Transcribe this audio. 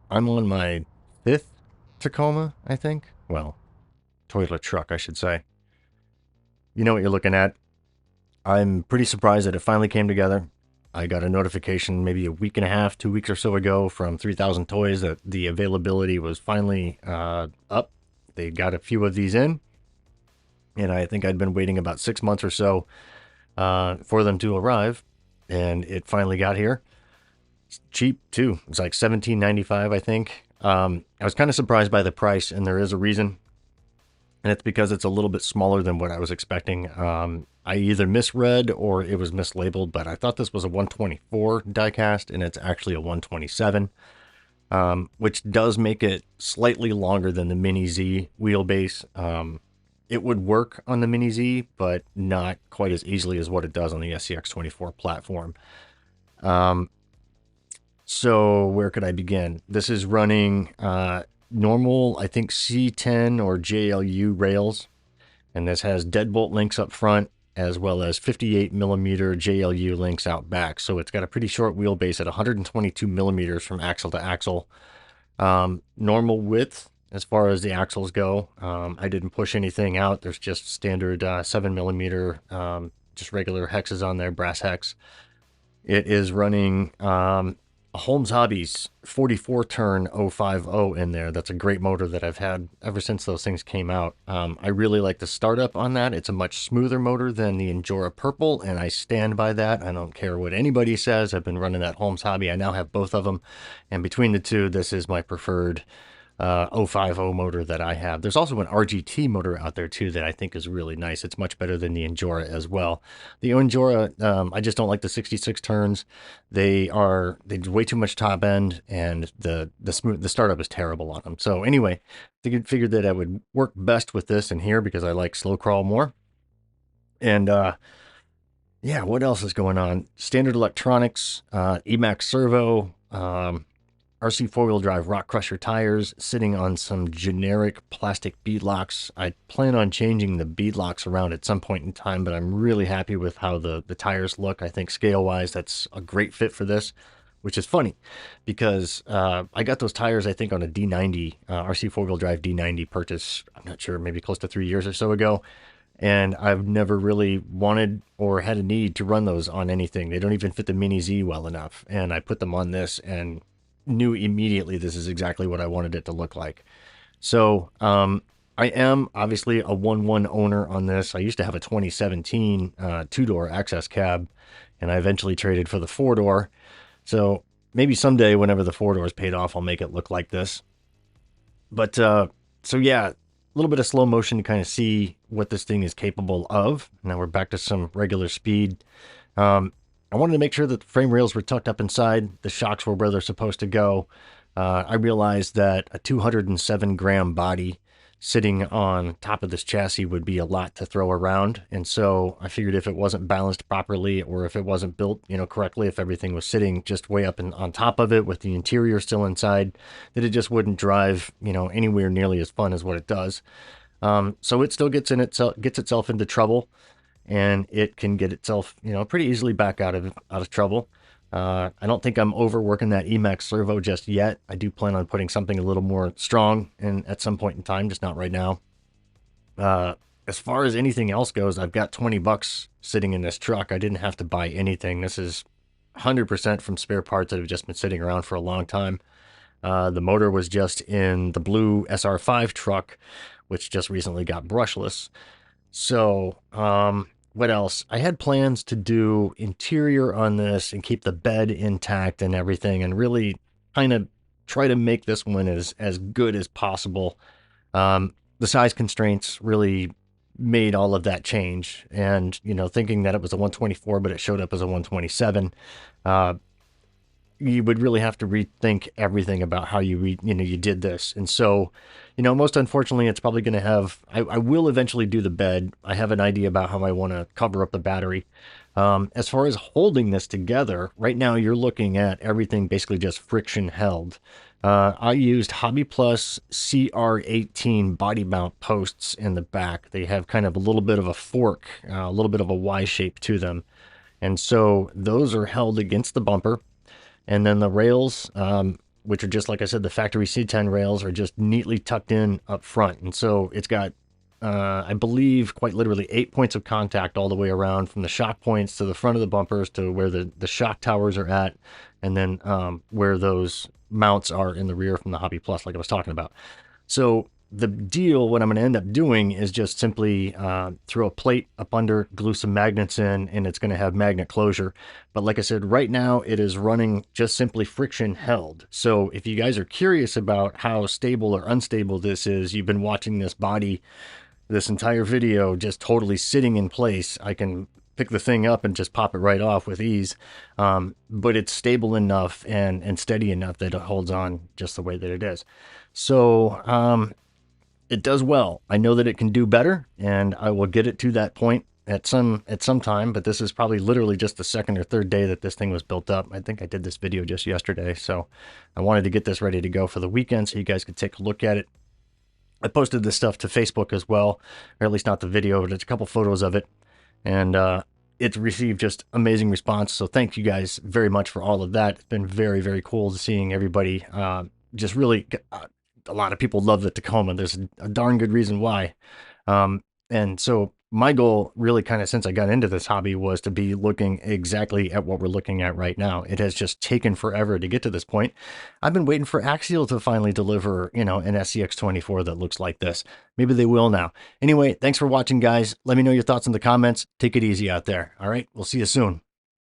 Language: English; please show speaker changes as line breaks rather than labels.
I'm on my 5th Tacoma, I think. Well, toilet truck, I should say. You know what you're looking at. I'm pretty surprised that it finally came together. I got a notification maybe a week and a half, 2 weeks or so ago from 3000 Toys that the availability was finally up. They got a few of these in, and I think I'd been waiting about 6 months or so for them to arrive, and it finally got here. It's cheap too. It's like $17.95, I think. I was kind of surprised by the price, and there is a reason, and it's because it's a little bit smaller than what I was expecting. I either misread or it was mislabeled, but I thought this was a 124 diecast, and it's actually a 127, which does make it slightly longer than the Mini Z wheelbase. It would work on the Mini Z, but not quite as easily as what it does on the SCX24 platform. So where could I begin? This is running normal, I think, C10 or JLU rails, and this has deadbolt links up front as well as 58 millimeter JLU links out back. So it's got a pretty short wheelbase at 122 millimeters from axle to axle. Normal width as far as the axles go. I didn't push anything out. There's just standard 7 millimeter, just regular hexes on there, brass hex. It is running a Holmes Hobbies 44 turn 050 in there. That's a great motor that I've had ever since those things came out. I really like the startup on that. It's a much smoother motor than the Injora Purple, and I stand by that. I don't care what anybody says. I've been running that Holmes Hobby. I now have both of them, and between the two, this is my preferred 050 motor that I have. There's also an RGT motor out there too that I think is really nice. It's much better than the Injora as well. The Injora, I just don't like the 66 turns. They do way too much top end, and the startup is terrible on them. So anyway, I figured that I would work best with this in here because I like slow crawl more. And yeah, what else is going on? Standard electronics, Emax servo, RC four-wheel drive Rock Crusher tires sitting on some generic plastic beadlocks. I plan on changing the beadlocks around at some point in time, but I'm really happy with how the tires look. I think scale-wise, that's a great fit for this, which is funny because I got those tires, I think, on a D90, RC four-wheel drive D90 purchase, I'm not sure, maybe close to 3 years or so ago. And I've never really wanted or had a need to run those on anything. They don't even fit the Mini Z well enough. And I put them on this and knew immediately this is exactly what I wanted it to look like. So I am obviously a 1-1 owner on this. I used to have a 2017 two-door access cab, and I eventually traded for the 4-door. So maybe someday, whenever the 4-door is paid off, I'll make it look like this. But so yeah, a little bit of slow motion to kind of see what this thing is capable of. Now we're back to some regular speed. I wanted to make sure that the frame rails were tucked up inside, the shocks were where they're supposed to go. I realized that a 207 gram body sitting on top of this chassis would be a lot to throw around. And so I figured if it wasn't balanced properly, or if it wasn't built, correctly, if everything was sitting just way up on top of it with the interior still inside, that it just wouldn't drive, anywhere nearly as fun as what it does. So it still gets itself into trouble, and it can get itself, pretty easily back out of trouble. I don't think I'm overworking that Emax servo just yet. I do plan on putting something a little more strong in at some point in time, just not right now. As far as anything else goes, I've got 20 bucks sitting in this truck. I didn't have to buy anything. This is 100% from spare parts that have just been sitting around for a long time. The motor was just in the blue SR5 truck, which just recently got brushless. So, what else? I had plans to do interior on this and keep the bed intact and everything, and really kind of try to make this one as good as possible. The size constraints really made all of that change, and thinking that it was a 124 but it showed up as a 127, you would really have to rethink everything about how you did this. And so, most unfortunately, it's probably going to have, I will eventually do the bed. I have an idea about how I want to cover up the battery. As far as holding this together, right now you're looking at everything basically just friction held. I used Hobby Plus CR18 body mount posts in the back. They have kind of a little bit of a fork, a little bit of a Y shape to them. And so those are held against the bumper. And then the rails, which are just, like I said, the factory C10 rails are just neatly tucked in up front. And so it's got, I believe, quite literally 8 points of contact all the way around, from the shock points to the front of the bumpers to where the shock towers are at, and then where those mounts are in the rear from the Hobby Plus, like I was talking about. So the deal, what I'm going to end up doing is just simply throw a plate up under, glue some magnets in, and it's going to have magnet closure. But like I said, right now it is running just simply friction held. So if you guys are curious about how stable or unstable this is, you've been watching this body this entire video just totally sitting in place. I can pick the thing up and just pop it right off with ease. But it's stable enough and steady enough that it holds on just the way that it is. So it does well. I know that it can do better, and I will get it to that point at some time, but this is probably literally just the second or third day that this thing was built up. I think I did this video just yesterday, so I wanted to get this ready to go for the weekend so you guys could take a look at it. I posted this stuff to Facebook as well, or at least not the video, but it's a couple photos of it, and it's received just amazing response. So thank you guys very much for all of that. It's been very, very cool seeing everybody just really... a lot of people love the Tacoma. There's a darn good reason why. And so my goal really kind of since I got into this hobby was to be looking exactly at what we're looking at right now. It has just taken forever to get to this point. I've been waiting for Axial to finally deliver, you know, an SCX24 that looks like this. Maybe they will now. Anyway, thanks for watching, guys. Let me know your thoughts in the comments. Take it easy out there. All right, we'll see you soon.